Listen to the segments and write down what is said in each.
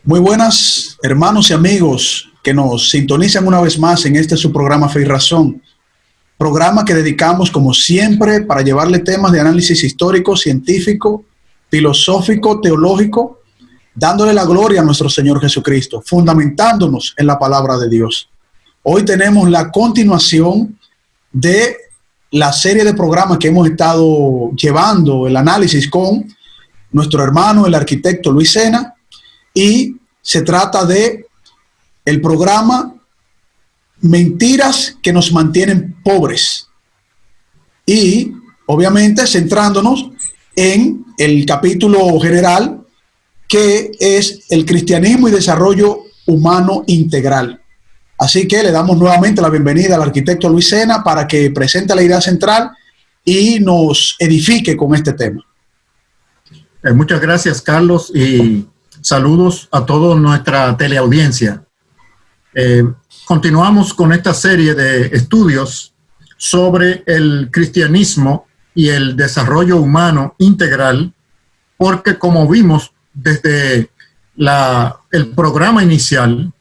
Muy buenas, hermanos y amigos que nos sintonizan una vez más en este su programa Fe y Razón, programa que dedicamos como siempre para llevarle temas de análisis histórico, científico, filosófico, teológico, dándole la gloria a nuestro Señor Jesucristo, fundamentándonos en la palabra de Dios. Hoy tenemos la continuación de la serie de programas que hemos estado llevando el análisis con nuestro hermano, el arquitecto Luis Sena, y se trata de el programa Mentiras que nos mantienen pobres. Y obviamente centrándonos en el capítulo general que es el cristianismo y desarrollo humano integral. Así que le damos nuevamente la bienvenida al arquitecto Luis Sena para que presente la idea central y nos edifique con este tema. Muchas gracias, Carlos, y saludos a toda nuestra teleaudiencia. Continuamos con esta serie de estudios sobre el cristianismo y el desarrollo humano integral, porque como vimos desde el programa inicial,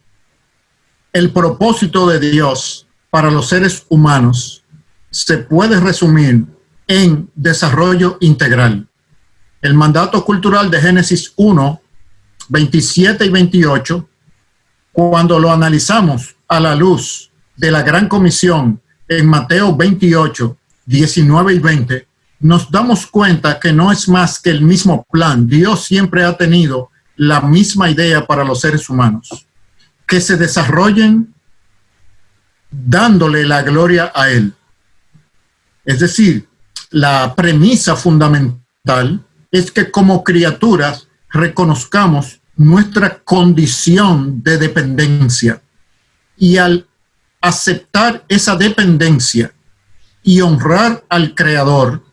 el propósito de Dios para los seres humanos se puede resumir en desarrollo integral. El mandato cultural de Génesis 1, 27 y 28, cuando lo analizamos a la luz de la Gran Comisión en Mateo 28, 19 y 20, nos damos cuenta que no es más que el mismo plan. Dios siempre ha tenido la misma idea para los seres humanos, que se desarrollen dándole la gloria a Él. Es decir, la premisa fundamental es que como criaturas reconozcamos nuestra condición de dependencia, y al aceptar esa dependencia y honrar al Creador,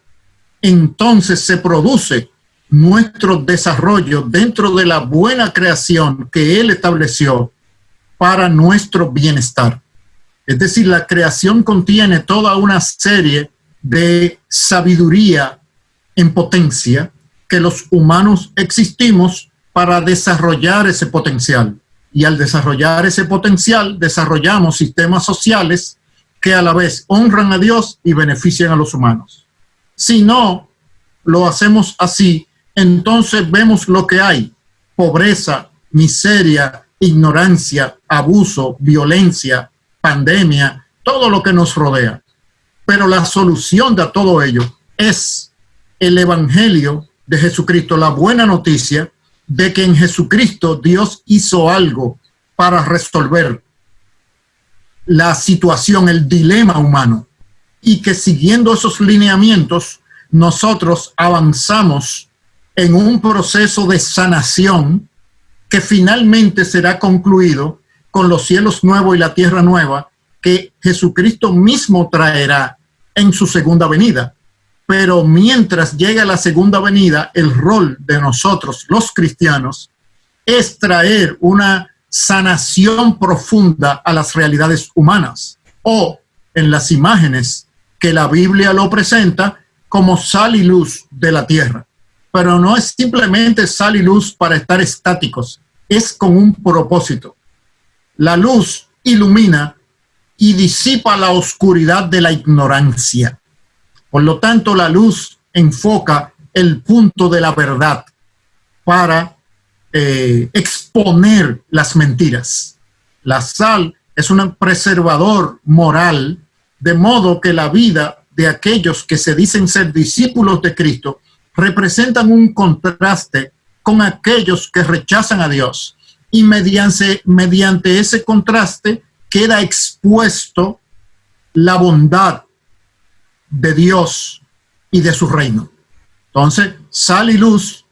entonces se produce nuestro desarrollo dentro de la buena creación que Él estableció para nuestro bienestar. Es decir, la creación contiene toda una serie de sabiduría en potencia que los humanos existimos para desarrollar ese potencial. Y al desarrollar ese potencial, desarrollamos sistemas sociales que a la vez honran a Dios y benefician a los humanos. Si no lo hacemos así, entonces vemos lo que hay: pobreza, miseria, ignorancia, abuso, violencia, pandemia, todo lo que nos rodea. Pero la solución de todo ello es el Evangelio de Jesucristo, la buena noticia de que en Jesucristo Dios hizo algo para resolver la situación, el dilema humano, y que siguiendo esos lineamientos nosotros avanzamos en un proceso de sanación que finalmente será concluido con los cielos nuevos y la tierra nueva que Jesucristo mismo traerá en su segunda venida. Pero mientras llega la segunda venida, el rol de nosotros, los cristianos, es traer una sanación profunda a las realidades humanas, o en las imágenes que la Biblia lo presenta como sal y luz de la tierra. Pero no es simplemente sal y luz para estar estáticos, es con un propósito. La luz ilumina y disipa la oscuridad de la ignorancia. Por lo tanto, la luz enfoca el punto de la verdad para exponer las mentiras. La sal es un preservador moral, de modo que la vida de aquellos que se dicen ser discípulos de Cristo representan un contraste con aquellos que rechazan a Dios. Y mediante ese contraste queda expuesto la bondad de Dios y de su reino. Entonces, sal y luz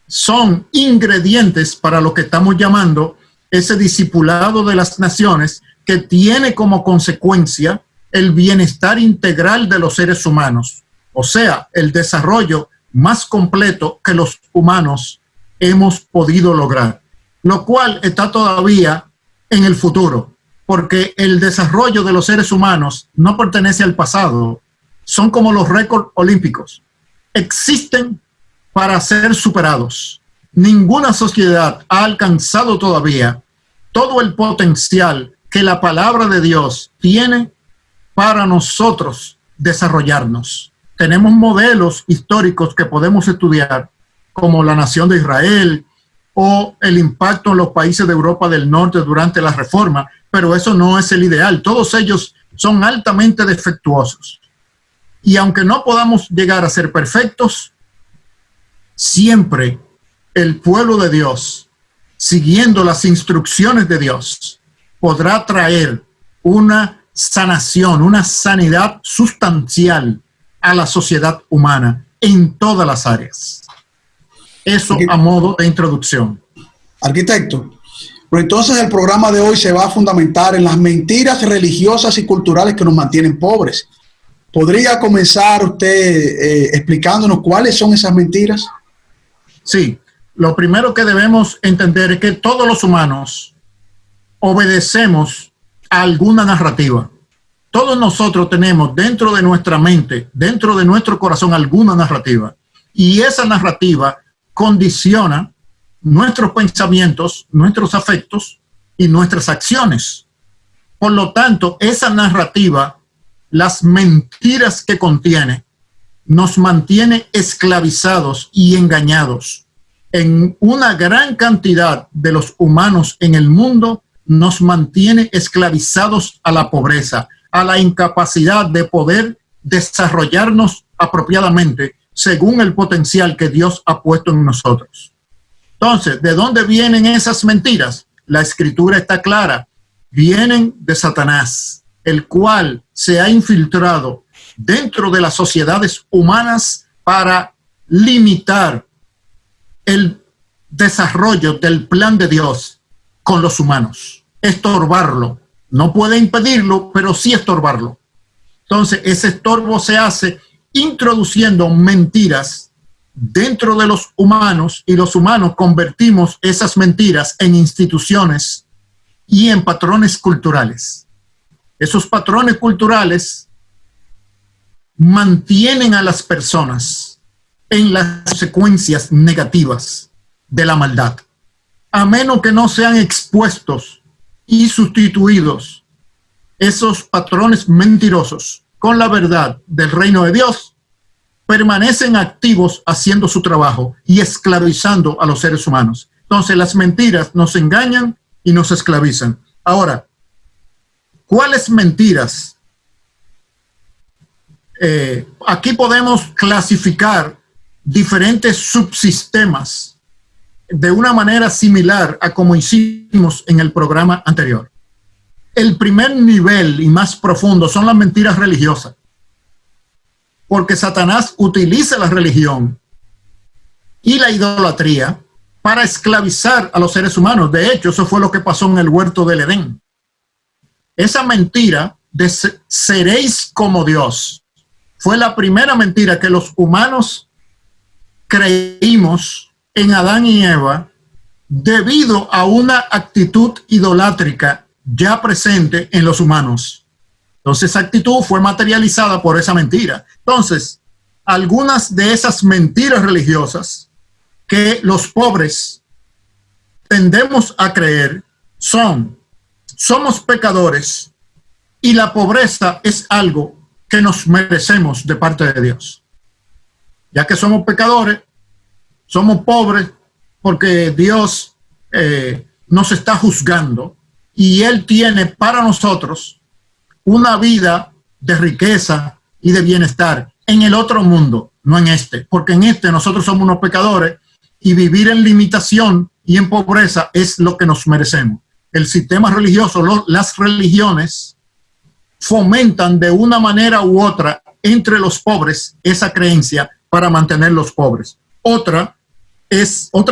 son ingredientes para lo que estamos llamando ese discipulado de las naciones, que tiene como consecuencia el bienestar integral de los seres humanos, o sea, el desarrollo más completo que los humanos hemos podido lograr, lo cual está todavía en el futuro, porque el desarrollo de los seres humanos no pertenece al pasado. Son como los récords olímpicos. Existen para ser superados. ninguna sociedad ha alcanzado todavía todo el potencial que la palabra de Dios tiene para nosotros desarrollarnos. Tenemos modelos históricos que podemos estudiar, como la nación de Israel o el impacto en los países de Europa del Norte durante la Reforma, pero eso no es el ideal. Todos ellos son altamente defectuosos. Y aunque no podamos llegar a ser perfectos, siempre el pueblo de Dios, siguiendo las instrucciones de Dios, podrá traer una sanación, una sanidad sustancial a la sociedad humana en todas las áreas. Eso a modo de introducción. Arquitecto, pero entonces el programa de hoy se va a fundamentar en las mentiras religiosas y culturales que nos mantienen pobres. ¿Podría comenzar usted explicándonos cuáles son esas mentiras? Sí, lo primero que debemos entender es que todos los humanos obedecemos a alguna narrativa. Todos nosotros tenemos dentro de nuestra mente, dentro de nuestro corazón, alguna narrativa. Y esa narrativa condiciona nuestros pensamientos, nuestros afectos y nuestras acciones. Por lo tanto, esa narrativa, las mentiras que contiene, nos mantiene esclavizados y engañados. En una gran cantidad de los humanos en el mundo nos mantiene esclavizados a la pobreza, a la incapacidad de poder desarrollarnos apropiadamente según el potencial que Dios ha puesto en nosotros. Entonces, ¿de dónde vienen esas mentiras? La escritura está clara. Vienen de Satanás, el cual se ha infiltrado dentro de las sociedades humanas para limitar el desarrollo del plan de Dios con los humanos, estorbarlo. No puede impedirlo, pero sí estorbarlo. Entonces, ese estorbo se hace introduciendo mentiras dentro de los humanos, y los humanos convertimos esas mentiras en instituciones y en patrones culturales. Esos patrones culturales mantienen a las personas en las consecuencias negativas de la maldad, a menos que no sean expuestos y sustituidos esos patrones mentirosos con la verdad del reino de Dios. Permanecen activos haciendo su trabajo y esclavizando a los seres humanos. Entonces las mentiras nos engañan y nos esclavizan. Ahora, ¿cuáles mentiras? Aquí podemos clasificar diferentes subsistemas de una manera similar a como hicimos en el programa anterior. El primer nivel y más profundo son las mentiras religiosas, porque Satanás utiliza la religión y la idolatría para esclavizar a los seres humanos. De hecho, eso fue lo que pasó en el huerto del Edén. Esa mentira de seréis como Dios fue la primera mentira que los humanos creímos en Adán y Eva debido a una actitud idolátrica ya presente en los humanos. Entonces esa actitud fue materializada por esa mentira. Entonces, algunas de esas mentiras religiosas que los pobres tendemos a creer son: somos pecadores y la pobreza es algo que nos merecemos de parte de Dios. Ya que somos pecadores, somos pobres porque Dios nos está juzgando y Él tiene para nosotros una vida de riqueza y de bienestar en el otro mundo, no en este, porque en este nosotros somos unos pecadores y vivir en limitación y en pobreza es lo que nos merecemos. El sistema religioso, las religiones fomentan de una manera u otra entre los pobres esa creencia para mantenerlos pobres. Otra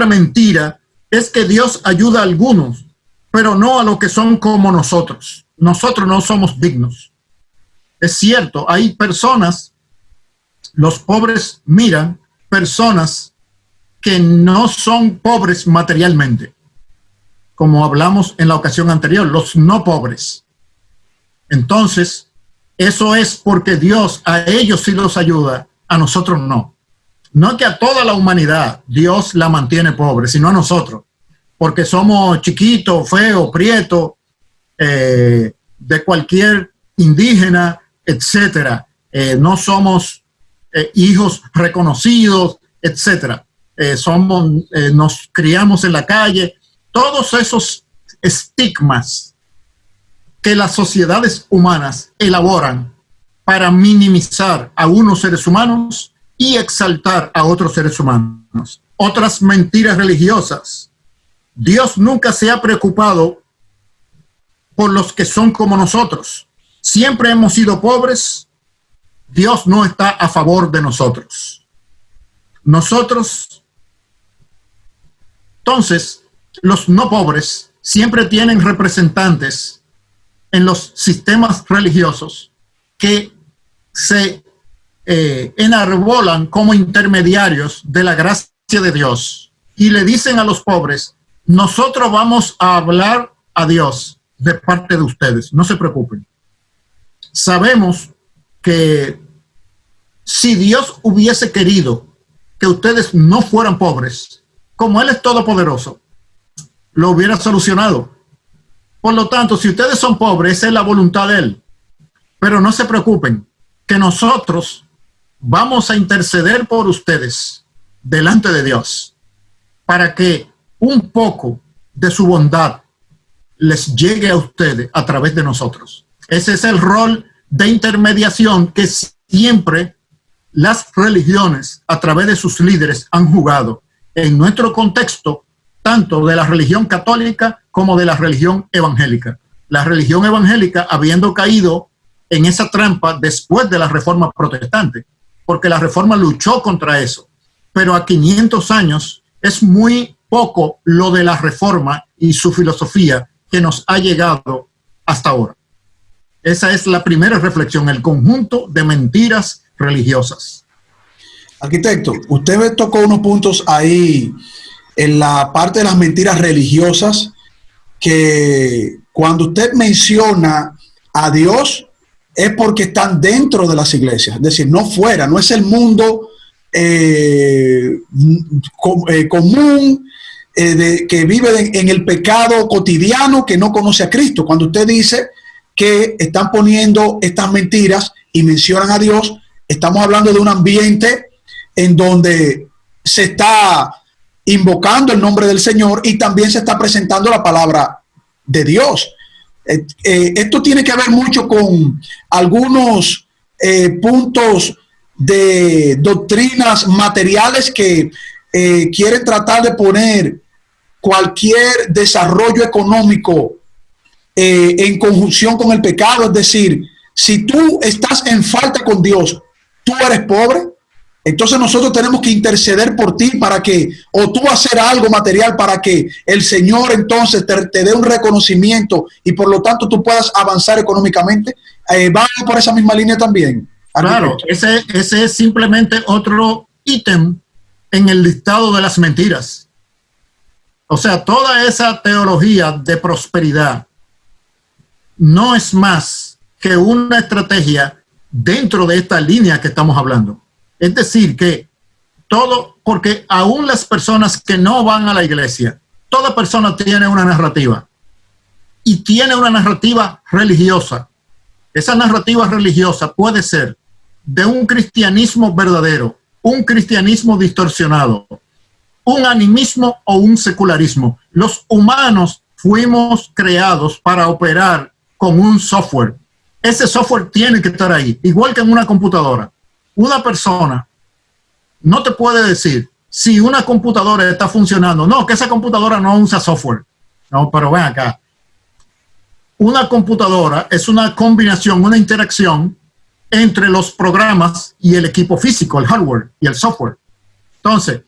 mentira es que Dios ayuda a algunos, pero no a los que son como nosotros. Nosotros no somos dignos. Es cierto, hay personas, los pobres miran personas que no son pobres materialmente, como hablamos en la ocasión anterior, los no pobres. Entonces, eso es porque Dios a ellos sí los ayuda, a nosotros no. No que a toda la humanidad Dios la mantiene pobre, sino a nosotros, porque somos chiquitos, feos, prietos, de cualquier indígena, etcétera. No somos hijos reconocidos, etcétera. Nos criamos en la calle. Todos esos estigmas que las sociedades humanas elaboran para minimizar a unos seres humanos y exaltar a otros seres humanos. Otras mentiras religiosas. Dios nunca se ha preocupado por los que son como nosotros. Siempre hemos sido pobres. Dios no está a favor de nosotros. Entonces, los no pobres siempre tienen representantes en los sistemas religiosos que se enarbolan como intermediarios de la gracia de Dios y le dicen a los pobres: nosotros vamos a hablar a Dios de parte de ustedes, no se preocupen. Sabemos que si Dios hubiese querido que ustedes no fueran pobres, como Él es todopoderoso, lo hubiera solucionado. Por lo tanto, si ustedes son pobres, esa es la voluntad de Él. Pero no se preocupen, que nosotros vamos a interceder por ustedes delante de Dios para que un poco de su bondad les llegue a ustedes a través de nosotros. Ese es el rol de intermediación que siempre las religiones a través de sus líderes han jugado en nuestro contexto, tanto de la religión católica como de la religión evangélica. La religión evangélica habiendo caído en esa trampa después de la Reforma protestante, porque la Reforma luchó contra eso. Pero a 500 años es muy poco lo de la Reforma y su filosofía que nos ha llegado hasta ahora. Esa es la primera reflexión, el conjunto de mentiras religiosas. Arquitecto, usted me tocó unos puntos ahí en la parte de las mentiras religiosas, que cuando usted menciona a Dios es porque están dentro de las iglesias, es decir, no fuera, no es el mundo común que vive en el pecado cotidiano, que no conoce a Cristo. Cuando usted dice que están poniendo estas mentiras y mencionan a Dios, estamos hablando de un ambiente en donde se está invocando el nombre del Señor y también se está presentando la palabra de Dios. Esto tiene que ver mucho con algunos puntos de doctrinas materiales que quieren tratar de poner cualquier desarrollo económico en conjunción con el pecado. Es decir, si tú estás en falta con Dios, tú eres pobre, entonces nosotros tenemos que interceder por ti para que, o tú hacer algo material para que el Señor entonces te dé un reconocimiento y por lo tanto tú puedas avanzar económicamente. ¿Va por esa misma línea también? Claro, ese es simplemente otro ítem en el listado de las mentiras. O sea, toda esa teología de prosperidad no es más que una estrategia dentro de esta línea que estamos hablando. Es decir, que todo, porque aún las personas que no van a la iglesia, toda persona tiene una narrativa y tiene una narrativa religiosa. Esa narrativa religiosa puede ser de un cristianismo verdadero, un cristianismo distorsionado, un animismo o un secularismo. Los humanos fuimos creados para operar con un software. Ese software tiene que estar ahí, igual que en una computadora. Una persona no te puede decir si una computadora está funcionando. No, que esa computadora no usa software. No, pero ven acá. Una computadora es una combinación, una interacción entre los programas y el equipo físico, el hardware y el software. Entonces,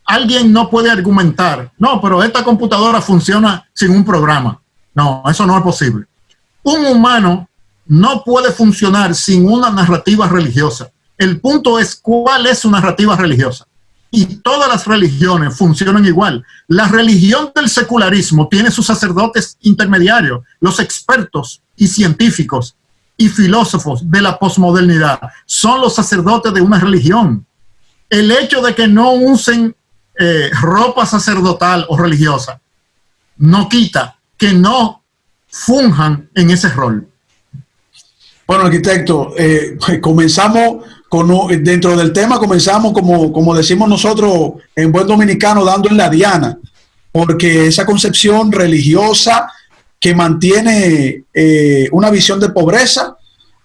alguien no puede argumentar, no, pero esta computadora funciona sin un programa. No, eso no es posible. Un humano no puede funcionar sin una narrativa religiosa. El punto es cuál es su narrativa religiosa. Y todas las religiones funcionan igual. La religión del secularismo tiene sus sacerdotes intermediarios, los expertos y científicos y filósofos de la posmodernidad. Son los sacerdotes de una religión. el hecho de que no usen ropa sacerdotal o religiosa no quita que no funjan en ese rol. Bueno, arquitecto, comenzamos dentro del tema, comenzamos como decimos nosotros en buen dominicano, dando en la diana, porque esa concepción religiosa que mantiene una visión de pobreza,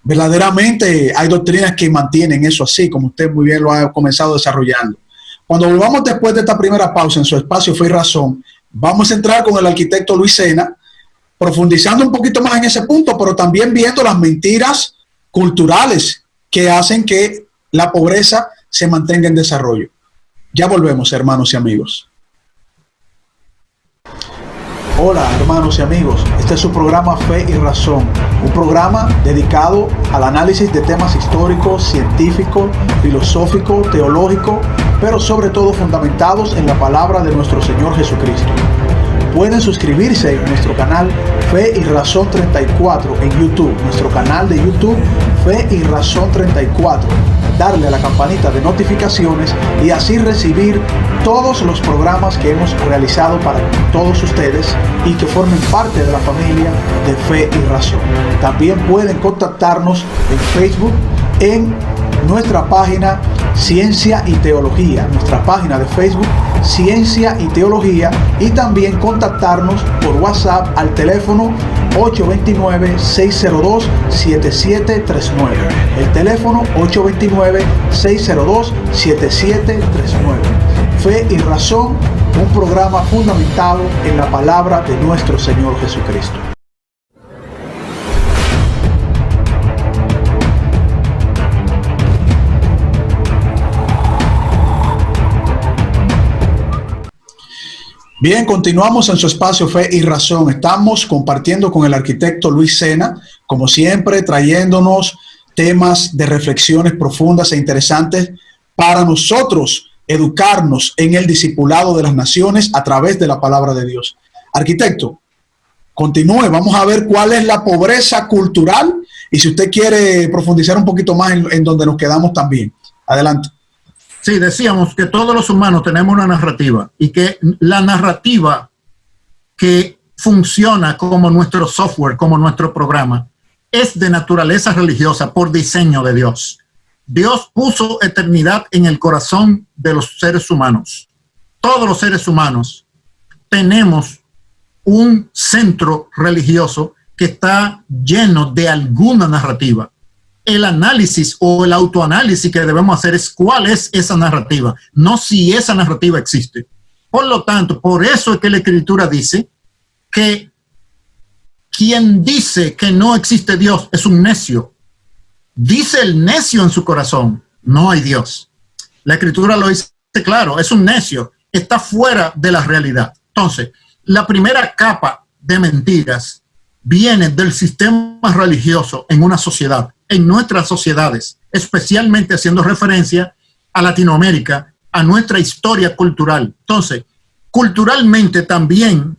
verdaderamente hay doctrinas que mantienen eso así, como usted muy bien lo ha comenzado desarrollando. Cuando volvamos después de esta primera pausa en su espacio Fe y Razón, vamos a entrar con el arquitecto Luis Sena, profundizando un poquito más en ese punto, pero también viendo las mentiras culturales que hacen que la pobreza se mantenga en desarrollo. Ya volvemos, hermanos y amigos. Hola, hermanos y amigos. Este es su programa Fe y Razón, un programa dedicado al análisis de temas históricos, científicos, filosóficos, teológicos, pero sobre todo fundamentados en la palabra de nuestro Señor Jesucristo. Pueden suscribirse en nuestro canal Fe y Razón 34 en YouTube, nuestro canal de YouTube Fe y Razón 34, darle a la campanita de notificaciones y así recibir todos los programas que hemos realizado para todos ustedes y que formen parte de la familia de Fe y Razón. También pueden contactarnos en Facebook en nuestra página Ciencia y Teología, nuestra página de Facebook Ciencia y Teología, y también contactarnos por WhatsApp al teléfono 829-602-7739. El teléfono 829-602-7739. Fe y Razón, un programa fundamentado en la palabra de nuestro Señor Jesucristo. Bien, continuamos en su espacio Fe y Razón. Estamos compartiendo con el arquitecto Luis Sena, como siempre, trayéndonos temas de reflexiones profundas e interesantes para nosotros educarnos en el discipulado de las naciones a través de la palabra de Dios. Arquitecto, continúe, vamos a ver cuál es la pobreza cultural y si usted quiere profundizar un poquito más en donde nos quedamos también. Adelante. Sí, decíamos que todos los humanos tenemos una narrativa y que la narrativa que funciona como nuestro software, como nuestro programa, es de naturaleza religiosa por diseño de Dios. Dios puso eternidad en el corazón de los seres humanos. Todos los seres humanos tenemos un centro religioso que está lleno de alguna narrativa. El análisis o el autoanálisis que debemos hacer es cuál es esa narrativa, no si esa narrativa existe. Por lo tanto, por eso es que la Escritura dice que quien dice que no existe Dios es un necio. Dice el necio en su corazón, no hay Dios. La Escritura lo dice claro, es un necio, está fuera de la realidad. Entonces, la primera capa de mentiras viene del sistema religioso en una sociedad, en nuestras sociedades, especialmente haciendo referencia a Latinoamérica, a nuestra historia cultural. Entonces, culturalmente también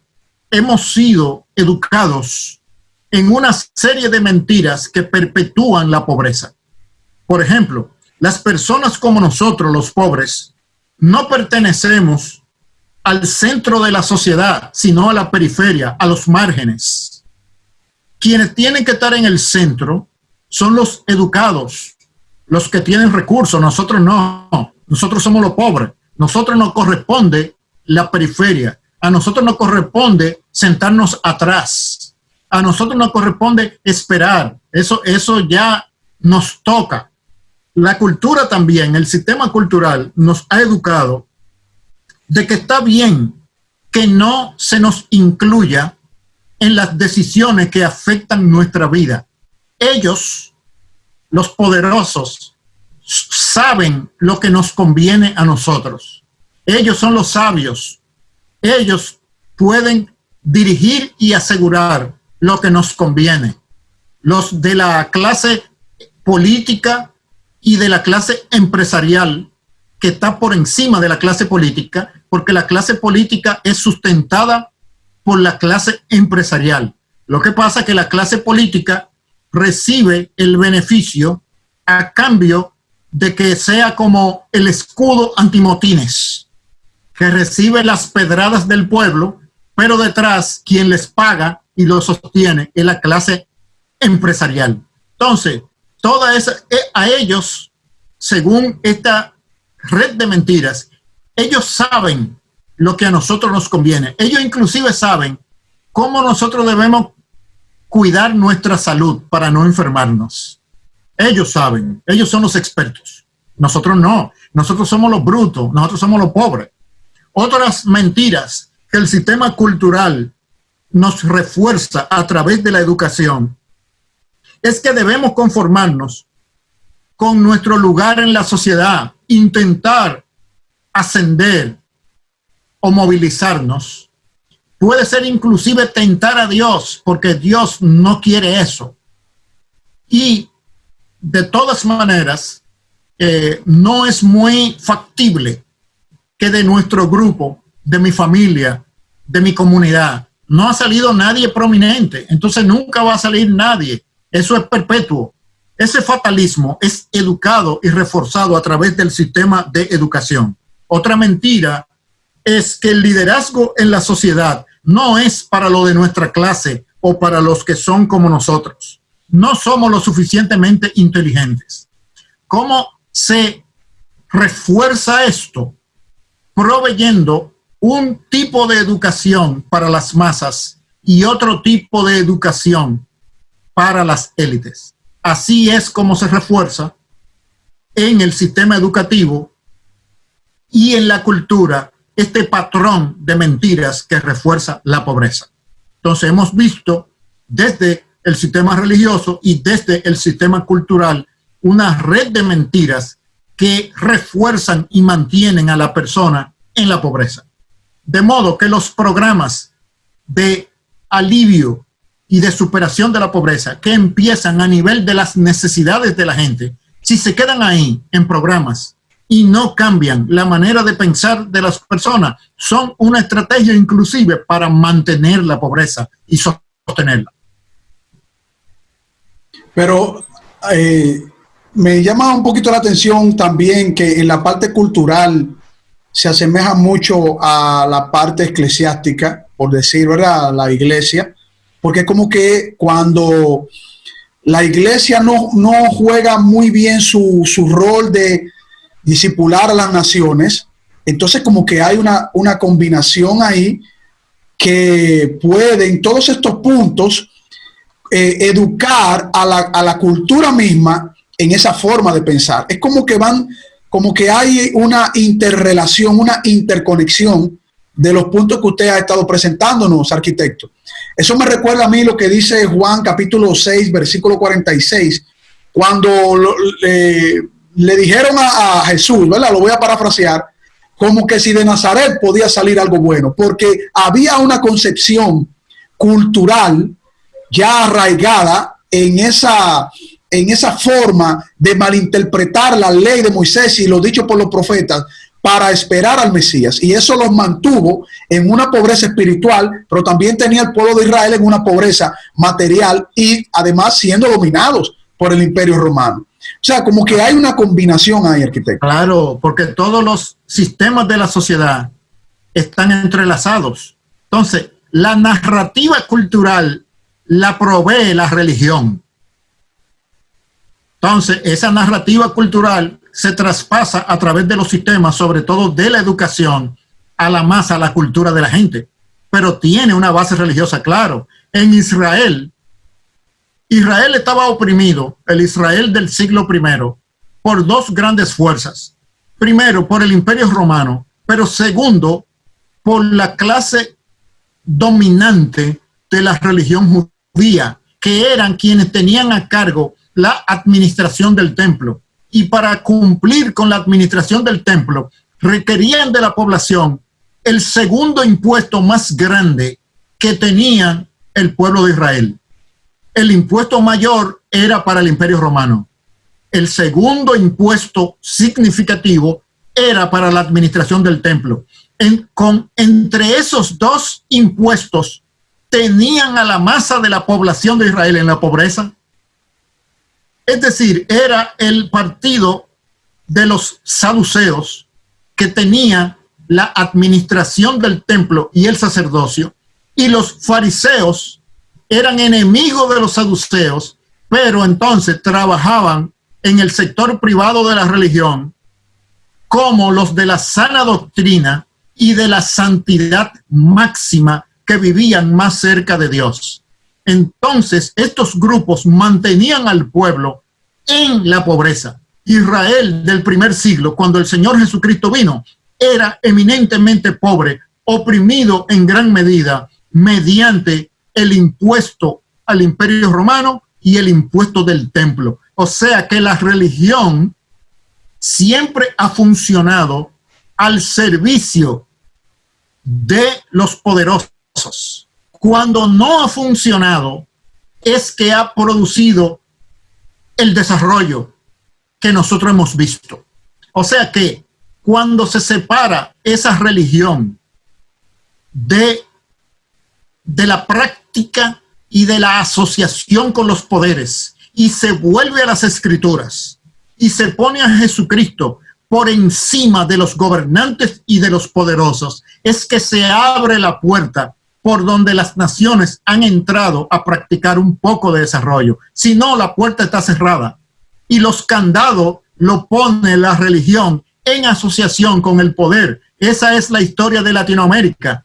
hemos sido educados en una serie de mentiras que perpetúan la pobreza. Por ejemplo, las personas como nosotros, los pobres, no pertenecemos al centro de la sociedad, sino a la periferia, a los márgenes. Quienes tienen que estar en el centro son los educados, los que tienen recursos. Nosotros no, nosotros somos los pobres. Nosotros nos corresponde la periferia. A nosotros nos corresponde sentarnos atrás. A nosotros nos corresponde esperar. Eso ya nos toca. La cultura también, el sistema cultural nos ha educado de que está bien que no se nos incluya en las decisiones que afectan nuestra vida. Ellos, los poderosos, saben lo que nos conviene a nosotros. Ellos son los sabios. Ellos pueden dirigir y asegurar lo que nos conviene. Los de la clase política y de la clase empresarial, que está por encima de la clase política, porque la clase política es sustentada por la clase empresarial. Lo que pasa es que la clase política recibe el beneficio a cambio de de que sea como el escudo antimotines, que recibe las pedradas del pueblo, pero detrás quien les paga y lo sostiene es la clase empresarial. Entonces, toda esa, a ellos, según esta red de mentiras, ellos saben lo que a nosotros nos conviene. Ellos inclusive saben cómo nosotros debemos cuidar nuestra salud para no enfermarnos. Ellos saben, ellos son los expertos. Nosotros no, nosotros somos los brutos, nosotros somos los pobres. Otras mentiras que el sistema cultural nos refuerza a través de la educación es que debemos conformarnos con nuestro lugar en la sociedad, intentar ascender o movilizarnos. Puede ser inclusive tentar a Dios, porque Dios no quiere eso. Y de todas maneras, no es muy factible que de nuestro grupo, de mi familia, de mi comunidad, no ha salido nadie prominente. Entonces nunca va a salir nadie. Eso es perpetuo. Ese fatalismo es educado y reforzado a través del sistema de educación. Otra mentira es que el liderazgo en la sociedad no es para lo de nuestra clase o para los que son como nosotros. No somos lo suficientemente inteligentes. ¿Cómo se refuerza esto? Proveyendo un tipo de educación para las masas y otro tipo de educación para las élites. Así es como se refuerza en el sistema educativo y en la cultura este patrón de mentiras que refuerza la pobreza. Entonces hemos visto desde el sistema religioso y desde el sistema cultural una red de mentiras que refuerzan y mantienen a la persona en la pobreza. De modo que los programas de alivio y de superación de la pobreza que empiezan a nivel de las necesidades de la gente, si se quedan ahí en programas y no cambian la manera de pensar de las personas, son una estrategia inclusive para mantener la pobreza y sostenerla. Pero me llama un poquito la atención también que en la parte cultural se asemeja mucho a la parte eclesiástica, por decir, ¿verdad? La iglesia, porque como que cuando la iglesia no juega muy bien su rol de discipular a las naciones, entonces como que hay una combinación ahí que puede en todos estos puntos educar a la cultura misma en esa forma de pensar. Es como que hay una interrelación, una interconexión de los puntos que usted ha estado presentándonos, arquitecto. Eso me recuerda a mí lo que dice Juan capítulo 6, versículo 46, cuando le dijeron a Jesús, ¿verdad? Lo voy a parafrasear, como que si de Nazaret podía salir algo bueno, porque había una concepción cultural ya arraigada en esa forma de malinterpretar la ley de Moisés y lo dicho por los profetas para esperar al Mesías. Y eso los mantuvo en una pobreza espiritual, pero también tenía el pueblo de Israel en una pobreza material y además siendo dominados por el Imperio Romano. O sea, como que hay una combinación ahí, arquitecto. Claro, porque todos los sistemas de la sociedad están entrelazados. Entonces, la narrativa cultural la provee la religión. Entonces, esa narrativa cultural se traspasa a través de los sistemas, sobre todo de la educación, a la masa, a la cultura de la gente. Pero tiene una base religiosa, claro. En Israel estaba oprimido, el Israel del siglo I, por dos grandes fuerzas. Primero, por el Imperio Romano, pero segundo, por la clase dominante de la religión judía, que eran quienes tenían a cargo la administración del templo. Y para cumplir con la administración del templo, requerían de la población el segundo impuesto más grande que tenía el pueblo de Israel. El impuesto mayor era para el Imperio Romano. El segundo impuesto significativo era para la administración del templo. Entre esos dos impuestos, tenían a la masa de la población de Israel en la pobreza. Es decir, era el partido de los saduceos, que tenía la administración del templo y el sacerdocio, y los fariseos eran enemigos de los saduceos, pero entonces trabajaban en el sector privado de la religión como los de la sana doctrina y de la santidad máxima, que vivían más cerca de Dios. Entonces, estos grupos mantenían al pueblo en la pobreza. Israel del primer siglo, cuando el Señor Jesucristo vino, era eminentemente pobre, oprimido en gran medida mediante el impuesto al Imperio Romano y el impuesto del templo. O sea que la religión siempre ha funcionado al servicio de los poderosos. Cuando no ha funcionado, es que ha producido el desarrollo que nosotros hemos visto. O sea que cuando se separa esa religión de la práctica y de la asociación con los poderes, y se vuelve a las Escrituras y se pone a Jesucristo por encima de los gobernantes y de los poderosos, es que se abre la puerta por donde las naciones han entrado a practicar un poco de desarrollo. Si no, la puerta está cerrada y los candados lo pone la religión en asociación con el poder. Esa es la historia de Latinoamérica.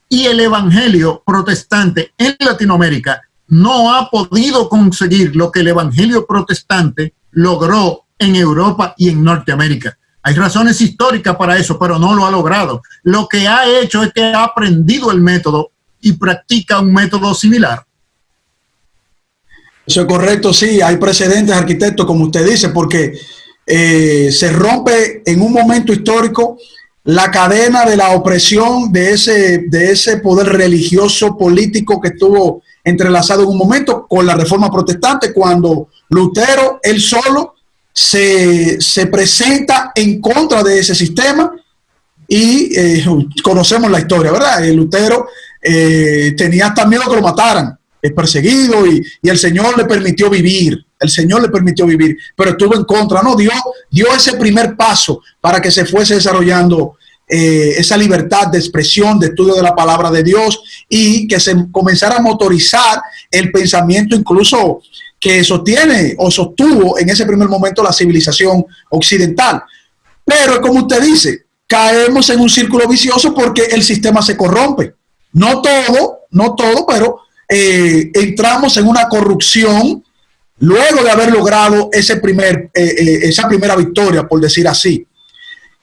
Y el evangelio protestante en Latinoamérica no ha podido conseguir lo que el evangelio protestante logró en Europa y en Norteamérica. Hay razones históricas para eso, pero no lo ha logrado. Lo que ha hecho es que ha aprendido el método y practica un método similar. Eso es correcto, sí, hay precedentes, arquitecto, como usted dice, porque se rompe en un momento histórico la cadena de la opresión de ese poder religioso político que estuvo entrelazado en un momento con la Reforma Protestante, cuando Lutero, él solo, se presenta en contra de ese sistema y conocemos la historia, ¿verdad? Lutero tenía hasta miedo que lo mataran, es perseguido y el Señor le permitió vivir. El Señor le permitió vivir, pero estuvo en contra, ¿no? Dio ese primer paso para que se fuese desarrollando esa libertad de expresión, de estudio de la palabra de Dios, y que se comenzara a motorizar el pensamiento incluso que sostiene o sostuvo en ese primer momento la civilización occidental. Pero como usted dice, caemos en un círculo vicioso porque el sistema se corrompe. No todo, pero entramos en una corrupción luego de haber logrado esa primera victoria, por decir así.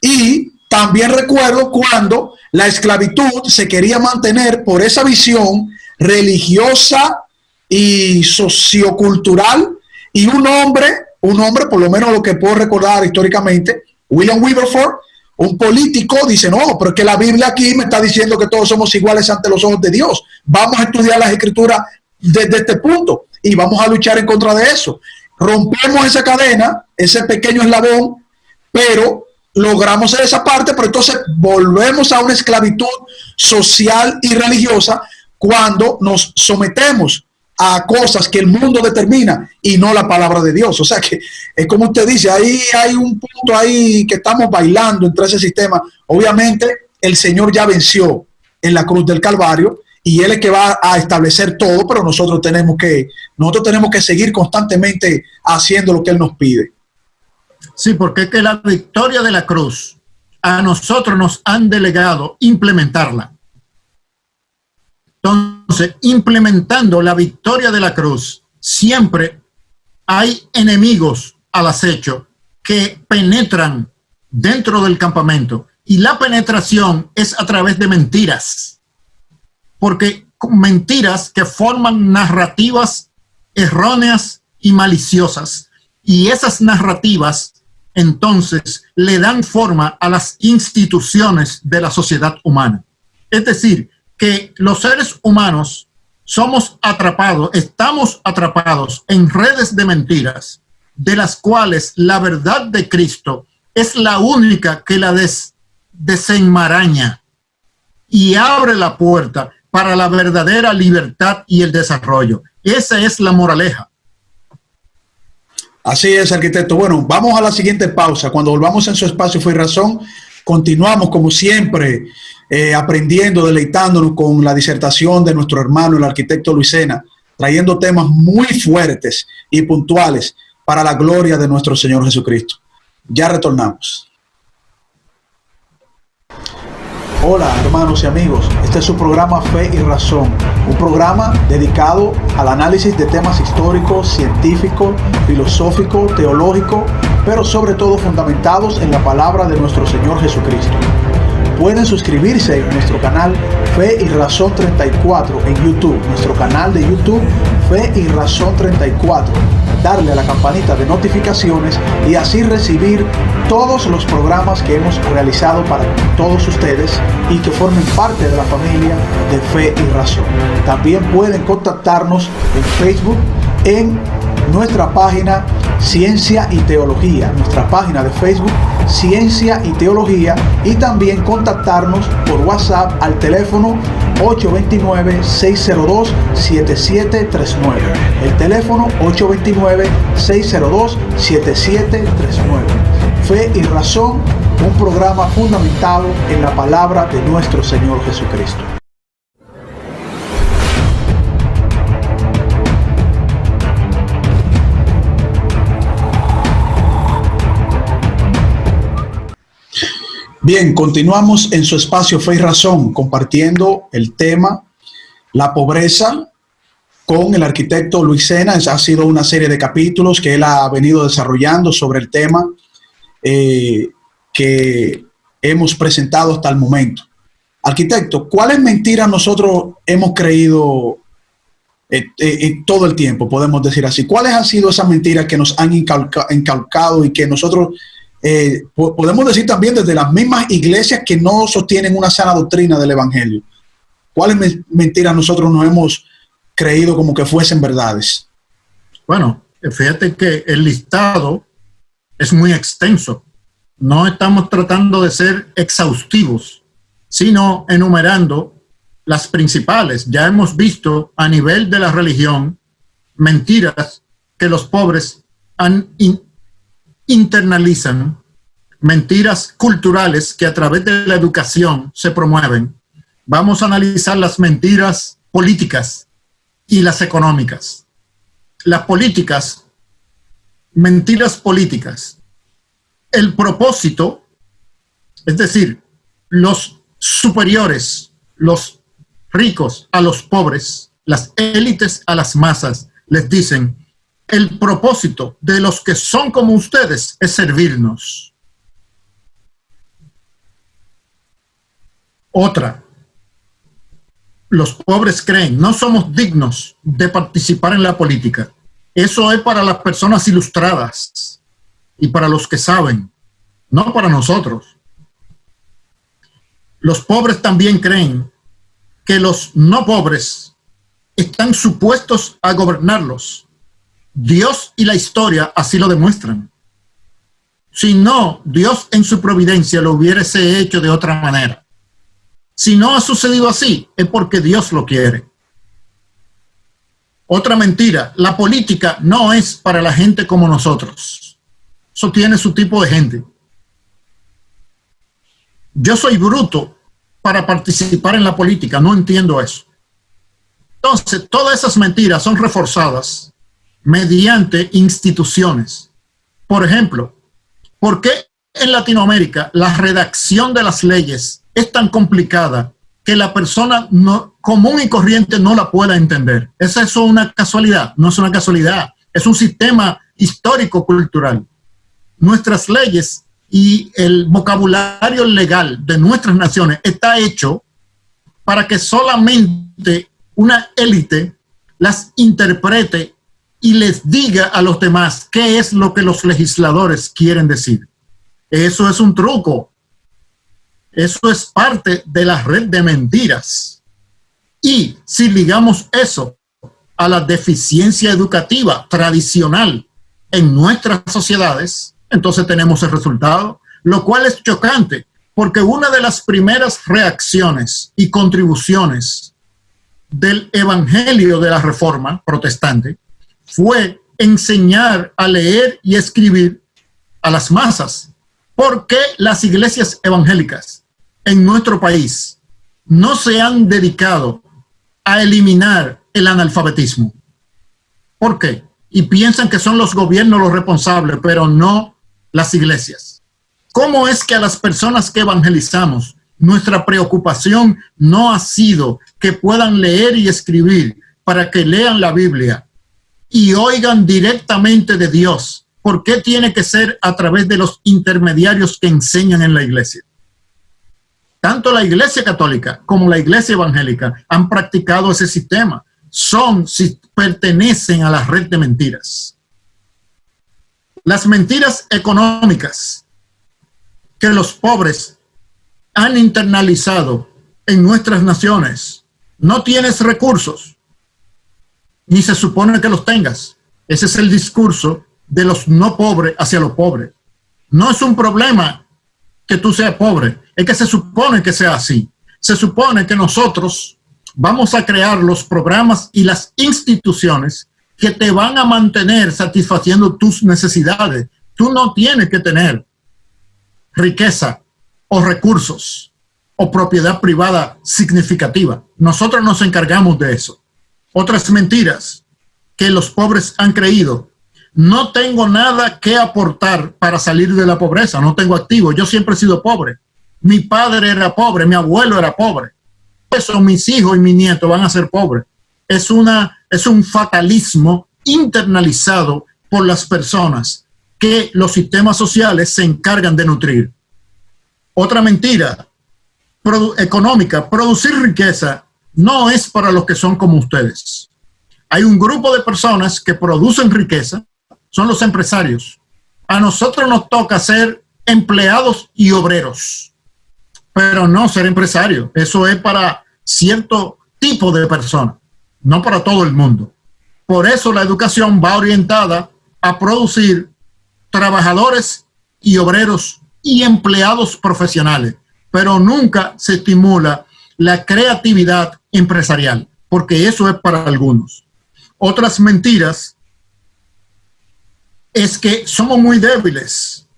Y también recuerdo cuando la esclavitud se quería mantener por esa visión religiosa y sociocultural, y un hombre, por lo menos lo que puedo recordar históricamente, William Wilberforce, un político, dice, no, pero es que la Biblia aquí me está diciendo que todos somos iguales ante los ojos de Dios. Vamos a estudiar las Escrituras desde este punto y vamos a luchar en contra de eso. Rompemos esa cadena, ese pequeño eslabón, pero logramos esa parte, pero entonces volvemos a una esclavitud social y religiosa cuando nos sometemos a cosas que el mundo determina y no la palabra de Dios. O sea que es como usted dice, ahí hay un punto ahí que estamos bailando entre ese sistema. Obviamente el Señor ya venció en la cruz del Calvario y Él es que va a establecer todo, pero nosotros tenemos que seguir constantemente haciendo lo que Él nos pide. Sí, porque es que la victoria de la cruz a nosotros nos han delegado implementarla. Entonces, implementando la victoria de la cruz, siempre hay enemigos al acecho que penetran dentro del campamento. Y la penetración es a través de mentiras. Porque mentiras que forman narrativas erróneas y maliciosas. Y esas narrativas, entonces, le dan forma a las instituciones de la sociedad humana. Es decir, que los seres humanos estamos atrapados en redes de mentiras, de las cuales la verdad de Cristo es la única que la desenmaraña y abre la puerta para la verdadera libertad y el desarrollo. Esa es la moraleja. Así es, arquitecto. Bueno, vamos a la siguiente pausa. Cuando volvamos en su espacio Fe y Razón, continuamos como siempre aprendiendo, deleitándonos con la disertación de nuestro hermano, el arquitecto Luis Sena, trayendo temas muy fuertes y puntuales para la gloria de nuestro Señor Jesucristo. Ya retornamos. Hola hermanos y amigos, este es su programa Fe y Razón, un programa dedicado al análisis de temas históricos, científicos, filosóficos, teológicos, pero sobre todo fundamentados en la palabra de nuestro Señor Jesucristo. Pueden suscribirse en nuestro canal Fe y Razón 34 en YouTube, nuestro canal de YouTube Fe y Razón 34, darle a la campanita de notificaciones y así recibir todos los programas que hemos realizado para todos ustedes y que formen parte de la familia de Fe y Razón. También pueden contactarnos en Facebook en nuestra página Ciencia y Teología, nuestra página de Facebook Ciencia y Teología, y también contactarnos por WhatsApp al teléfono 829-602-7739. El teléfono 829-602-7739. Fe y Razón, un programa fundamentado en la palabra de nuestro Señor Jesucristo. Bien, continuamos en su espacio Fe y Razón, compartiendo el tema la pobreza con el arquitecto Luis Sena. Ha sido una serie de capítulos que él ha venido desarrollando sobre el tema que hemos presentado hasta el momento. Arquitecto, ¿cuáles mentiras nosotros hemos creído todo el tiempo, podemos decir así? ¿Cuáles han sido esas mentiras que nos han inculcado y que nosotros podemos decir también desde las mismas iglesias que no sostienen una sana doctrina del evangelio? ¿Cuáles mentiras nosotros nos hemos creído como que fuesen verdades? Bueno, fíjate que el listado es muy extenso. No estamos tratando de ser exhaustivos, sino enumerando las principales. Ya hemos visto a nivel de la religión mentiras que los pobres internalizan, mentiras culturales que a través de la educación se promueven. Vamos a analizar las mentiras políticas y las económicas. Las políticas, mentiras políticas. El propósito, es decir, los superiores, los ricos a los pobres, las élites a las masas, les dicen: el propósito de los que son como ustedes es servirnos. Otra, los pobres creen, no somos dignos de participar en la política. Eso es para las personas ilustradas y para los que saben, no para nosotros. Los pobres también creen que los no pobres están supuestos a gobernarlos. Dios y la historia así lo demuestran. Si no, Dios en su providencia lo hubiese hecho de otra manera. Si no ha sucedido así, es porque Dios lo quiere. Otra mentira: la política no es para la gente como nosotros. Eso tiene su tipo de gente. Yo soy bruto para participar en la política, no entiendo eso. Entonces, todas esas mentiras son reforzadas mediante instituciones. Por ejemplo, ¿por qué en Latinoamérica la redacción de las leyes es tan complicada que la persona común y corriente no la pueda entender? ¿Es eso una casualidad? No es una casualidad, es un sistema histórico-cultural. Nuestras leyes y el vocabulario legal de nuestras naciones está hecho para que solamente una élite las interprete y les diga a los demás qué es lo que los legisladores quieren decir. Eso es un truco. Eso es parte de la red de mentiras. Y si ligamos eso a la deficiencia educativa tradicional en nuestras sociedades, entonces tenemos el resultado, lo cual es chocante, porque una de las primeras reacciones y contribuciones del evangelio de la Reforma protestante fue enseñar a leer y escribir a las masas. ¿Por qué las iglesias evangélicas en nuestro país no se han dedicado a eliminar el analfabetismo? ¿Por qué? Y piensan que son los gobiernos los responsables, pero no las iglesias. ¿Cómo es que a las personas que evangelizamos, nuestra preocupación no ha sido que puedan leer y escribir para que lean la Biblia y oigan directamente de Dios? ¿Por qué tiene que ser a través de los intermediarios que enseñan en la iglesia? Tanto la iglesia católica como la iglesia evangélica han practicado ese sistema. Pertenecen a la red de mentiras. Las mentiras económicas que los pobres han internalizado en nuestras naciones. No tienes recursos, ni se supone que los tengas. Ese es el discurso de los no pobres hacia los pobres. No es un problema que tú seas pobre, es que se supone que sea así. Se supone que nosotros vamos a crear los programas y las instituciones que te van a mantener satisfaciendo tus necesidades. Tú no tienes que tener riqueza o recursos o propiedad privada significativa. Nosotros nos encargamos de eso. Otras mentiras que los pobres han creído. No tengo nada que aportar para salir de la pobreza. No tengo activo. Yo siempre he sido pobre. Mi padre era pobre. Mi abuelo era pobre. Eso mis hijos y mis nietos van a ser pobres. Es un fatalismo internalizado por las personas que los sistemas sociales se encargan de nutrir. Otra mentira económica, producir riqueza no es para los que son como ustedes. Hay un grupo de personas que producen riqueza, son los empresarios. A nosotros nos toca ser empleados y obreros, pero no ser empresario. Eso es para cierto tipo de personas, no para todo el mundo. Por eso la educación va orientada a producir trabajadores y obreros y empleados profesionales, pero nunca se estimula la creatividad empresarial, porque eso es para algunos. Otras mentiras es que somos muy débiles.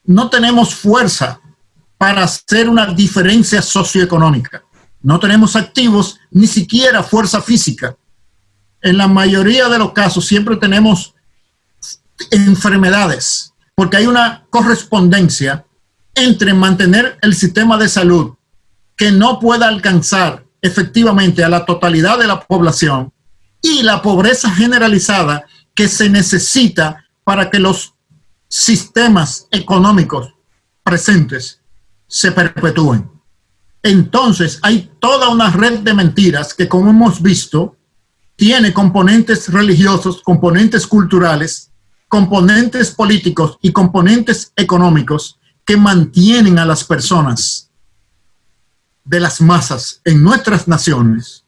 No tenemos fuerza para hacer una diferencia socioeconómica. No tenemos activos, ni siquiera fuerza física. En la mayoría de los casos siempre tenemos enfermedades, porque hay una correspondencia entre mantener el sistema de salud que no pueda alcanzar efectivamente a la totalidad de la población y la pobreza generalizada que se necesita para que los sistemas económicos presentes se perpetúen. Entonces hay toda una red de mentiras que, como hemos visto, tiene componentes religiosos, componentes culturales, componentes políticos y componentes económicos que mantienen a las personas de las masas en nuestras naciones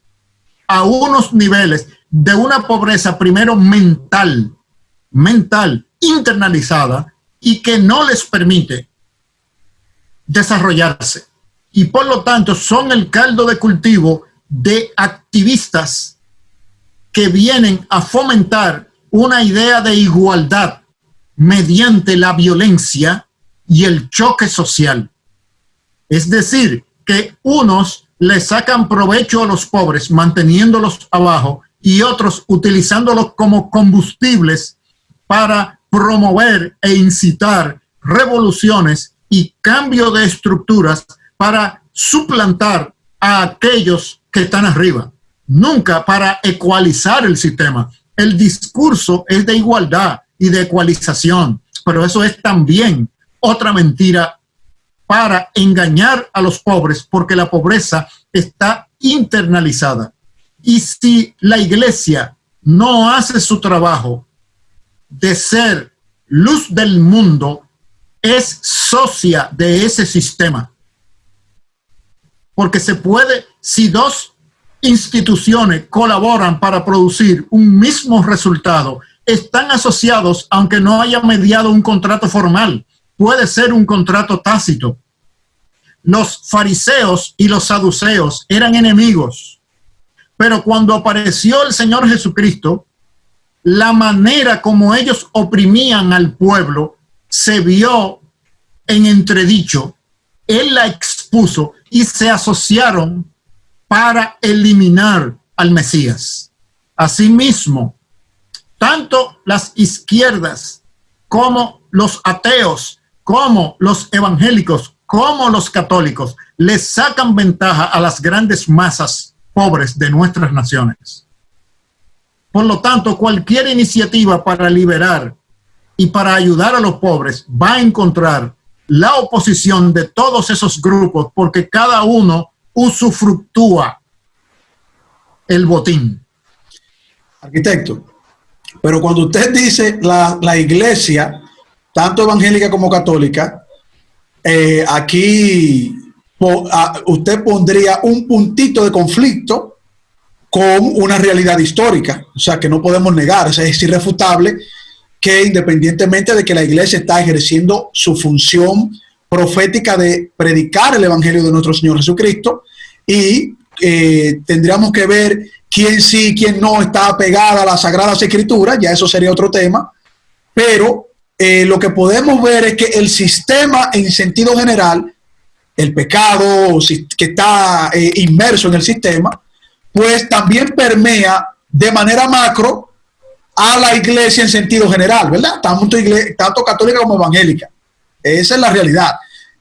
a unos niveles de una pobreza primero mental, internalizada, y que no les permite desarrollarse. Y por lo tanto son el caldo de cultivo de activistas que vienen a fomentar una idea de igualdad mediante la violencia y el choque social. Es decir, que unos le sacan provecho a los pobres manteniéndolos abajo y otros utilizándolos como combustibles para promover e incitar revoluciones y cambio de estructuras para suplantar a aquellos que están arriba, nunca para ecualizar el sistema. El discurso es de igualdad y de ecualización, pero eso es también otra mentira para engañar a los pobres, porque la pobreza está internalizada. Y si la iglesia no hace su trabajo de ser luz del mundo, es socia de ese sistema. Porque se puede, si dos instituciones colaboran para producir un mismo resultado, están asociados aunque no haya mediado un contrato formal. Puede ser un contrato tácito. Los fariseos y los saduceos eran enemigos, pero cuando apareció el Señor Jesucristo, la manera como ellos oprimían al pueblo se vio en entredicho. Él la expuso y se asociaron para eliminar al Mesías. Asimismo, tanto las izquierdas como los ateos, como los evangélicos, como los católicos, les sacan ventaja a las grandes masas pobres de nuestras naciones. Por lo tanto, cualquier iniciativa para liberar y para ayudar a los pobres va a encontrar la oposición de todos esos grupos, porque cada uno usufructúa el botín. Arquitecto, pero cuando usted dice la iglesia, tanto evangélica como católica, aquí usted pondría un puntito de conflicto con una realidad histórica, o sea, que no podemos negar, o sea, es irrefutable que independientemente de que la iglesia está ejerciendo su función profética de predicar el evangelio de nuestro Señor Jesucristo, y tendríamos que ver quién sí, quién no está apegada a las Sagradas Escrituras, ya eso sería otro tema, pero lo que podemos ver es que el sistema en sentido general, el pecado que está inmerso en el sistema, pues también permea de manera macro a la iglesia en sentido general, ¿verdad? Tanto católica como evangélica. Esa es la realidad.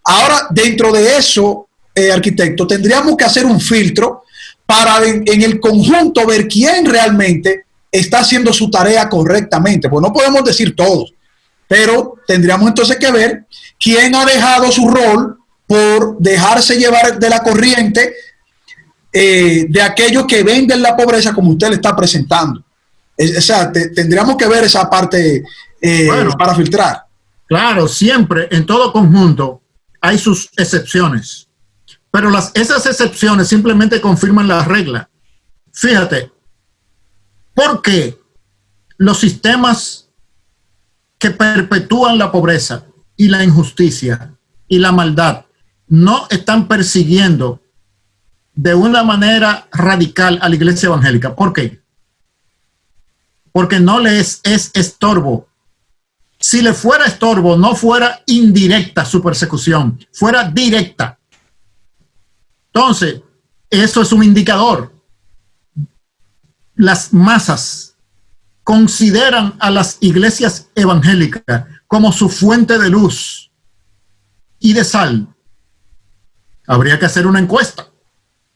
Ahora, dentro de eso, arquitecto, tendríamos que hacer un filtro para en el conjunto ver quién realmente está haciendo su tarea correctamente. Pues no podemos decir todos, pero tendríamos entonces que ver quién ha dejado su rol por dejarse llevar de la corriente de aquellos que venden la pobreza como usted le está presentando. O sea, tendríamos que ver esa parte para filtrar. Claro, siempre en todo conjunto hay sus excepciones, pero esas excepciones simplemente confirman la regla. Fíjate, ¿por qué los sistemas que perpetúan la pobreza y la injusticia y la maldad no están persiguiendo de una manera radical a la iglesia evangélica? ¿Por qué? Porque no les es estorbo. Si le fuera estorbo, no fuera indirecta su persecución, fuera directa. Entonces, eso es un indicador. Las masas consideran a las iglesias evangélicas como su fuente de luz y de sal. Habría que hacer una encuesta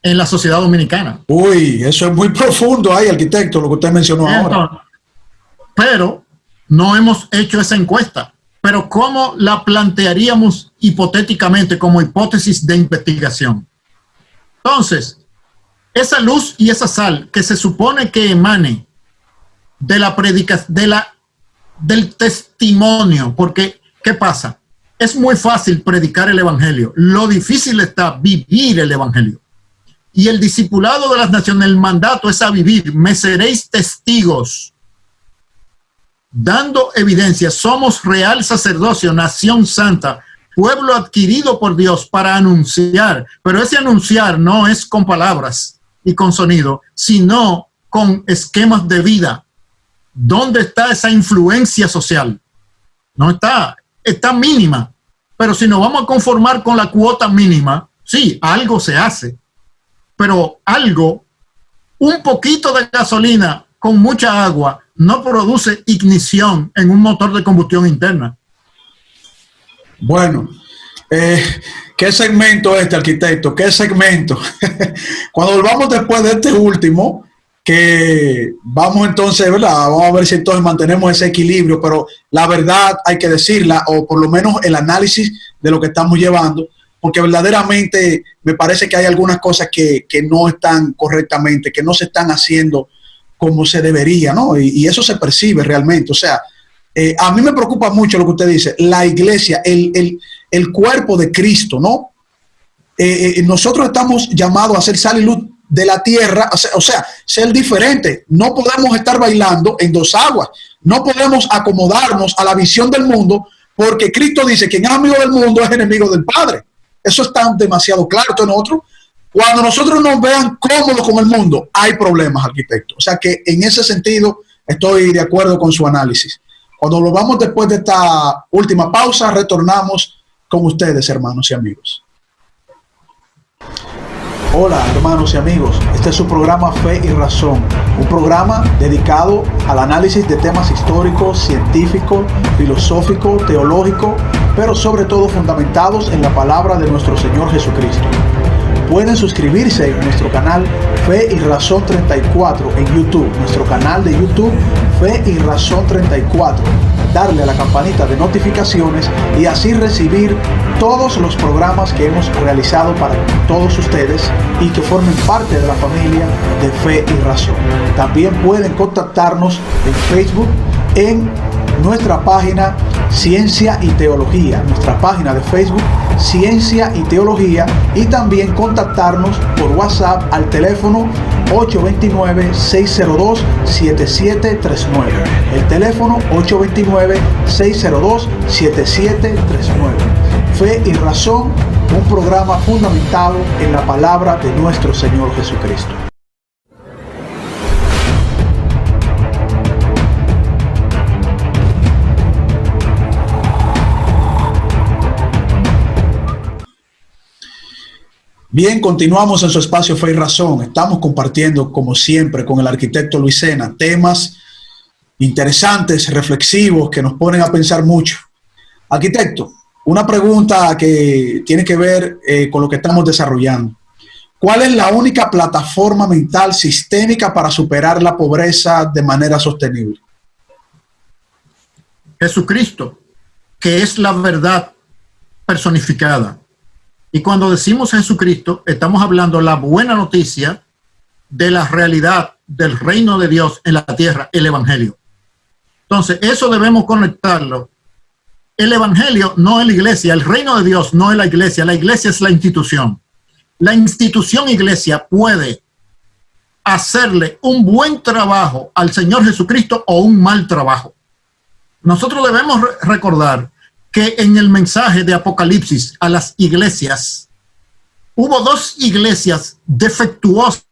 en la sociedad dominicana. Uy, eso es muy profundo ahí, arquitecto, lo que usted mencionó ahora. Pero no hemos hecho esa encuesta. Pero ¿cómo la plantearíamos hipotéticamente como hipótesis de investigación? Entonces, esa luz y esa sal que se supone que emane de la predicación, del testimonio, porque ¿qué pasa? Es muy fácil predicar el evangelio. Lo difícil está vivir el evangelio. Y el discipulado de las naciones, el mandato es a vivir. Me seréis testigos, dando evidencia. Somos real sacerdocio, nación santa, pueblo adquirido por Dios para anunciar. Pero ese anunciar no es con palabras y con sonido, sino con esquemas de vida. ¿Dónde está esa influencia social? No está, está mínima. Pero si nos vamos a conformar con la cuota mínima, sí, algo se hace. Pero algo, un poquito de gasolina con mucha agua, no produce ignición en un motor de combustión interna. Bueno, ¿qué segmento este, arquitecto? ¿Qué segmento? Cuando volvamos después de este último, que vamos entonces, ¿verdad? Vamos a ver si entonces mantenemos ese equilibrio, pero la verdad hay que decirla, o por lo menos el análisis de lo que estamos llevando, porque verdaderamente me parece que hay algunas cosas que no están correctamente, que no se están haciendo como se debería, ¿no? Y eso se percibe realmente. O sea, a mí me preocupa mucho lo que usted dice, la iglesia, el cuerpo de Cristo, ¿no? Nosotros estamos llamados a ser sal y luz de la tierra, o sea, ser diferente. No podemos estar bailando en dos aguas, no podemos acomodarnos a la visión del mundo, porque Cristo dice que quien es amigo del mundo es enemigo del Padre. Eso está demasiado claro. Entonces cuando nosotros nos vean cómodos con el mundo, hay problemas, arquitecto. O sea que en ese sentido Estoy de acuerdo con su análisis. Cuando volvamos después de esta última pausa, retornamos con ustedes, hermanos y amigos. Hola, hermanos y amigos. Este es su programa Fe y Razón, un programa dedicado al análisis de temas históricos, científicos, filosóficos, teológicos, pero sobre todo fundamentados en la palabra de nuestro Señor Jesucristo. Pueden suscribirse en nuestro canal Fe y Razón 34 en YouTube, nuestro canal de YouTube Fe y Razón 34, darle a la campanita de notificaciones y así recibir todos los programas que hemos realizado para todos ustedes y que formen parte de la familia de Fe y Razón. También pueden contactarnos en Facebook en nuestra página Ciencia y Teología, nuestra página de Facebook Ciencia y Teología, y también contactarnos por WhatsApp al teléfono 829-602-7739. El teléfono 829-602-7739. Fe y Razón, un programa fundamentado en la palabra de nuestro Señor Jesucristo. Bien, continuamos en su espacio Fe y Razón. Estamos compartiendo, como siempre, con el arquitecto Luis Sena, temas interesantes, reflexivos, que nos ponen a pensar mucho. Arquitecto, una pregunta que tiene que ver con lo que estamos desarrollando. ¿Cuál es la única plataforma mental sistémica para superar la pobreza de manera sostenible? Jesucristo, que es la verdad personificada. Y cuando decimos Jesucristo, estamos hablando la buena noticia de la realidad del reino de Dios en la tierra, el Evangelio. Entonces, eso debemos conectarlo. El Evangelio no es la iglesia, el reino de Dios no es la iglesia es la institución. La institución iglesia puede hacerle un buen trabajo al Señor Jesucristo o un mal trabajo. Nosotros debemos recordar que en el mensaje de Apocalipsis a las iglesias, hubo dos iglesias defectuosas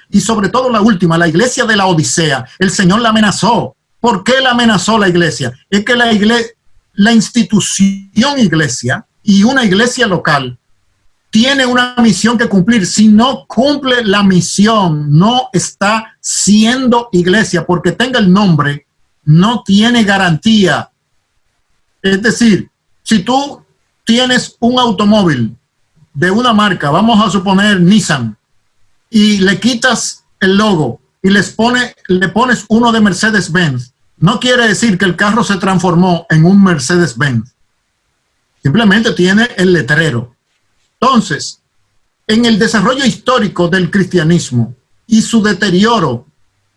y sobre todo la última, la iglesia de la Odisea. El Señor la amenazó. ¿Por qué la amenazó la iglesia? Es que la institución iglesia y una iglesia local tiene una misión que cumplir. Si no cumple la misión, no está siendo iglesia, porque tenga el nombre, no tiene garantía. Es decir, si tú tienes un automóvil de una marca, vamos a suponer Nissan, y le quitas el logo y le pones uno de Mercedes-Benz, no quiere decir que el carro se transformó en un Mercedes-Benz. Simplemente tiene el letrero. Entonces, en el desarrollo histórico del cristianismo y su deterioro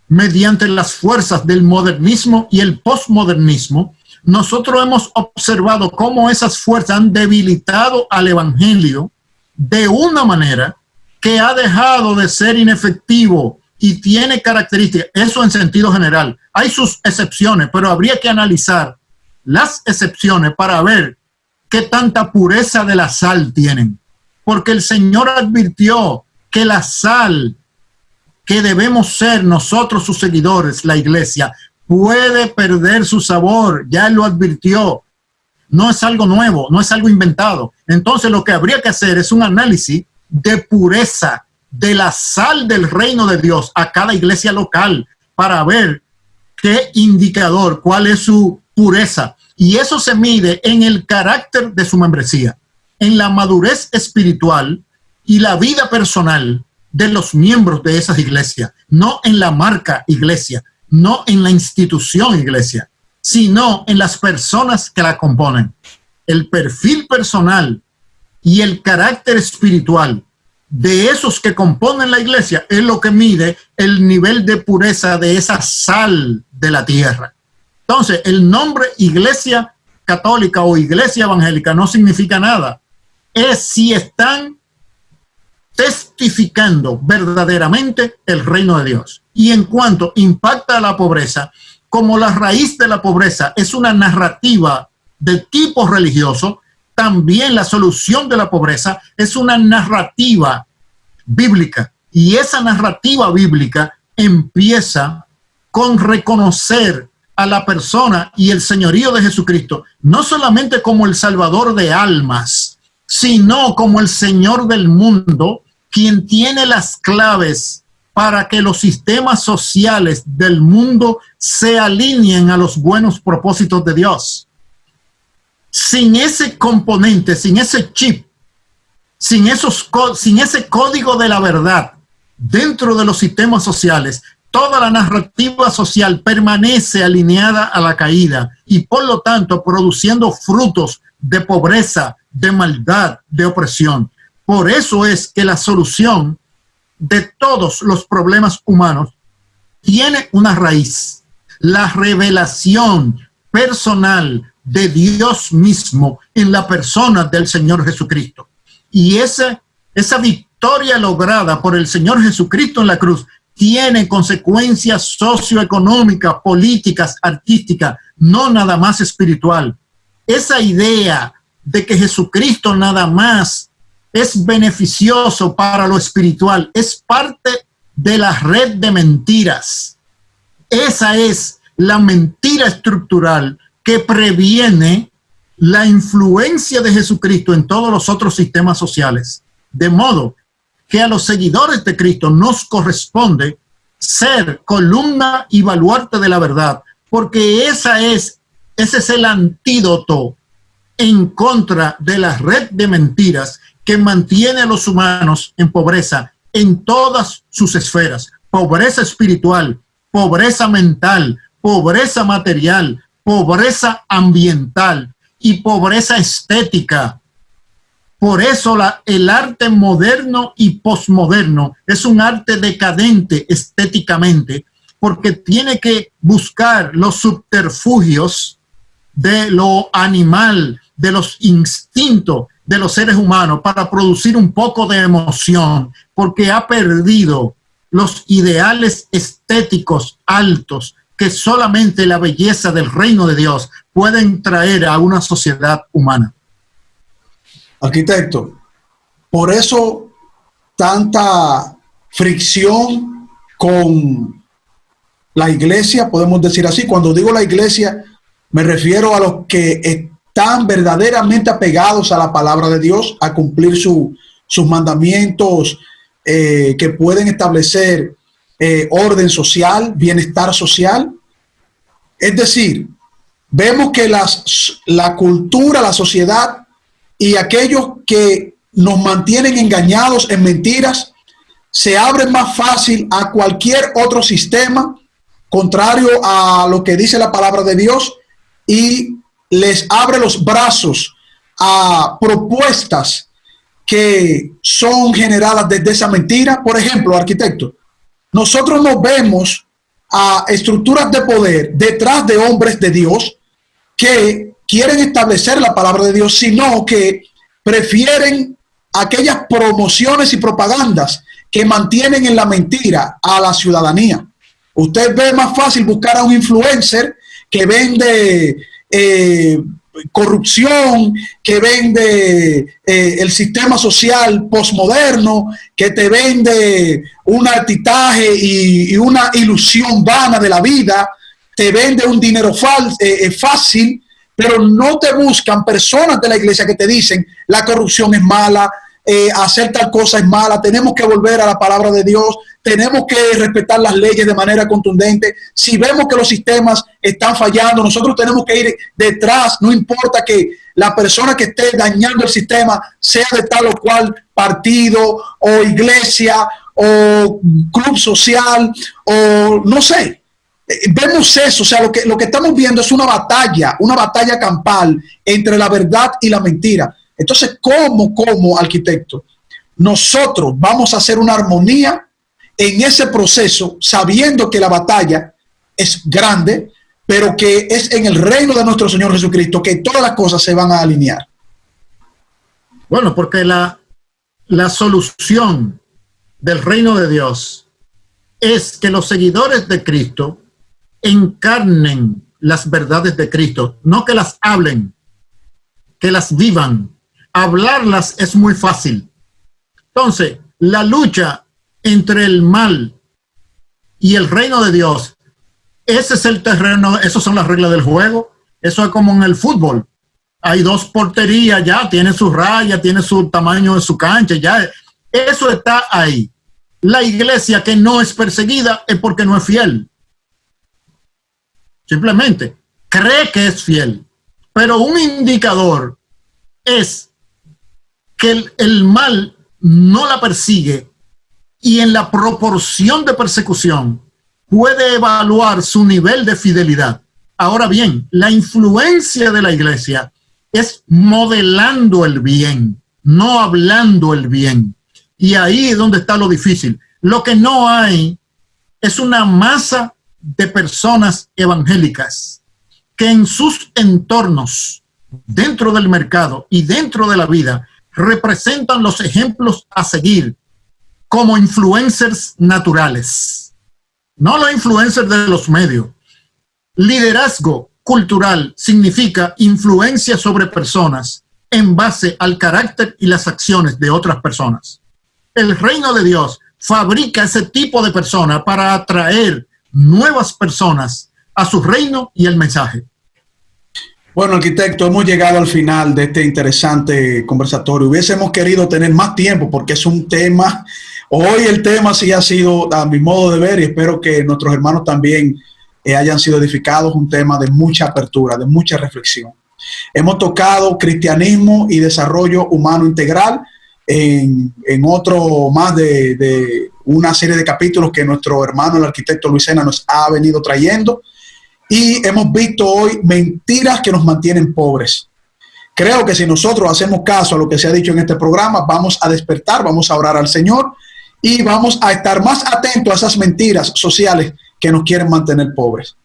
mediante las fuerzas del modernismo y el posmodernismo, nosotros hemos observado cómo esas fuerzas han debilitado al Evangelio de una manera que ha dejado de ser inefectivo y tiene características, eso en sentido general. Hay sus excepciones, pero habría que analizar las excepciones para ver qué tanta pureza de la sal tienen. Porque el Señor advirtió que la sal que debemos ser nosotros sus seguidores, la iglesia, puede perder su sabor. Ya Él lo advirtió. No es algo nuevo, no es algo inventado. Entonces lo que habría que hacer es un análisis de pureza de la sal del reino de Dios a cada iglesia local para ver qué indicador, cuál es su pureza. Y eso se mide en el carácter de su membresía, en la madurez espiritual y la vida personal de los miembros de esas iglesias, no en la marca iglesia, no en la institución iglesia, sino en las personas que la componen. El perfil personal y el carácter espiritual de esos que componen la iglesia es lo que mide el nivel de pureza de esa sal de la tierra. Entonces, el nombre iglesia católica o iglesia evangélica no significa nada. Es si están testificando verdaderamente el reino de Dios. Y en cuanto impacta a la pobreza, como la raíz de la pobreza es una narrativa de tipo religioso, también la solución de la pobreza es una narrativa bíblica. Y esa narrativa bíblica empieza con reconocer a la persona y el señorío de Jesucristo, no solamente como el salvador de almas, sino como el Señor del mundo, quien tiene las claves para que los sistemas sociales del mundo se alineen a los buenos propósitos de Dios. Sin ese componente, sin ese chip, sin ese código de la verdad dentro de los sistemas sociales, toda la narrativa social permanece alineada a la caída y por lo tanto produciendo frutos de pobreza, de maldad, de opresión. Por eso es que la solución de todos los problemas humanos tiene una raíz: la revelación personal de Dios mismo en la persona del Señor Jesucristo. Y esa victoria lograda por el Señor Jesucristo en la cruz tiene consecuencias socioeconómicas, políticas, artísticas, no nada más espiritual. Esa idea de que Jesucristo nada más es beneficioso para lo espiritual es parte de la red de mentiras. Esa es la mentira estructural que previene la influencia de Jesucristo en todos los otros sistemas sociales. De modo que a los seguidores de Cristo nos corresponde ser columna y baluarte de la verdad, porque ese es el antídoto en contra de la red de mentiras que mantiene a los humanos en pobreza en todas sus esferas: pobreza espiritual, pobreza mental, pobreza material, pobreza ambiental y pobreza estética. Por eso el arte moderno y posmoderno es un arte decadente estéticamente, porque tiene que buscar los subterfugios de lo animal, de los instintos de los seres humanos para producir un poco de emoción, porque ha perdido los ideales estéticos altos que solamente la belleza del reino de Dios pueden traer a una sociedad humana. Arquitecto, por eso tanta fricción con la iglesia, podemos decir así. Cuando digo la iglesia, me refiero a los que están verdaderamente apegados a la palabra de Dios, a cumplir sus mandamientos que pueden establecer orden social, bienestar social. Es decir, vemos que la cultura, la sociedad y aquellos que nos mantienen engañados en mentiras se abren más fácil a cualquier otro sistema contrario a lo que dice la palabra de Dios, y les abre los brazos a propuestas que son generadas desde esa mentira. Por ejemplo, arquitecto, nosotros nos vemos a estructuras de poder detrás de hombres de Dios que quieren establecer la palabra de Dios, sino que prefieren aquellas promociones y propagandas que mantienen en la mentira a la ciudadanía. Usted ve más fácil buscar a un influencer que vende corrupción, que vende el sistema social postmoderno, que te vende un artitaje y una ilusión vana de la vida, te vende un dinero fácil, pero no te buscan personas de la iglesia que te dicen la corrupción es mala, hacer tal cosa es mala, tenemos que volver a la palabra de Dios, tenemos que respetar las leyes de manera contundente. Si vemos que los sistemas están fallando, nosotros tenemos que ir detrás, no importa que la persona que esté dañando el sistema sea de tal o cual partido o iglesia o club social o no sé. Vemos eso, o sea, lo que estamos viendo es una batalla campal entre la verdad y la mentira. Entonces, ¿cómo arquitecto, nosotros vamos a hacer una armonía en ese proceso, sabiendo que la batalla es grande, pero que es en el reino de nuestro Señor Jesucristo que todas las cosas se van a alinear? Bueno, porque la solución del reino de Dios es que los seguidores de Cristo encarnen las verdades de Cristo, no que las hablen, que las vivan. Hablarlas es muy fácil. Entonces, la lucha entre el mal y el reino de Dios ese es el terreno, esas son las reglas del juego. Eso es como en el fútbol. Hay 2 porterías, ya tiene su raya, tiene su tamaño de su cancha, ya. Eso está ahí. La iglesia que no es perseguida es porque no es fiel. Simplemente cree que es fiel. Pero un indicador es que el mal no la persigue y en la proporción de persecución puede evaluar su nivel de fidelidad. Ahora bien, la influencia de la iglesia es modelando el bien, no hablando el bien. Y ahí es donde está lo difícil. Lo que no hay es una masa de personas evangélicas que en sus entornos, dentro del mercado y dentro de la vida, representan los ejemplos a seguir como influencers naturales, no los influencers de los medios. Liderazgo cultural significa influencia sobre personas en base al carácter y las acciones de otras personas. El reino de Dios fabrica ese tipo de personas para atraer nuevas personas a su reino y el mensaje. Bueno, arquitecto, hemos llegado al final de este interesante conversatorio. Hubiésemos querido tener más tiempo porque es un tema, hoy el tema sí ha sido, a mi modo de ver, y espero que nuestros hermanos también hayan sido edificados, un tema de mucha apertura, de mucha reflexión. Hemos tocado cristianismo y desarrollo humano integral en otro más de una serie de capítulos que nuestro hermano, el arquitecto Luis Sena, nos ha venido trayendo. Y hemos visto hoy mentiras que nos mantienen pobres. Creo que si nosotros hacemos caso a lo que se ha dicho en este programa, vamos a despertar, vamos a orar al Señor y vamos a estar más atentos a esas mentiras sociales que nos quieren mantener pobres.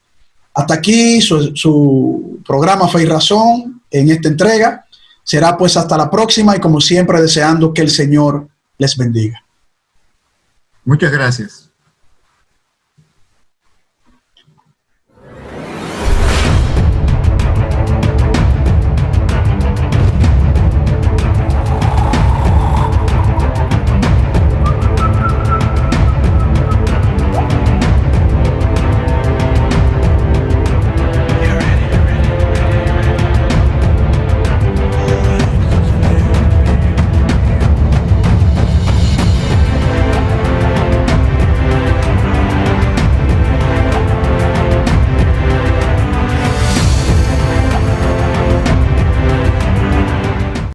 Hasta aquí su programa Fe y Razón en esta entrega. Será pues hasta la próxima y como siempre deseando que el Señor les bendiga. Muchas gracias.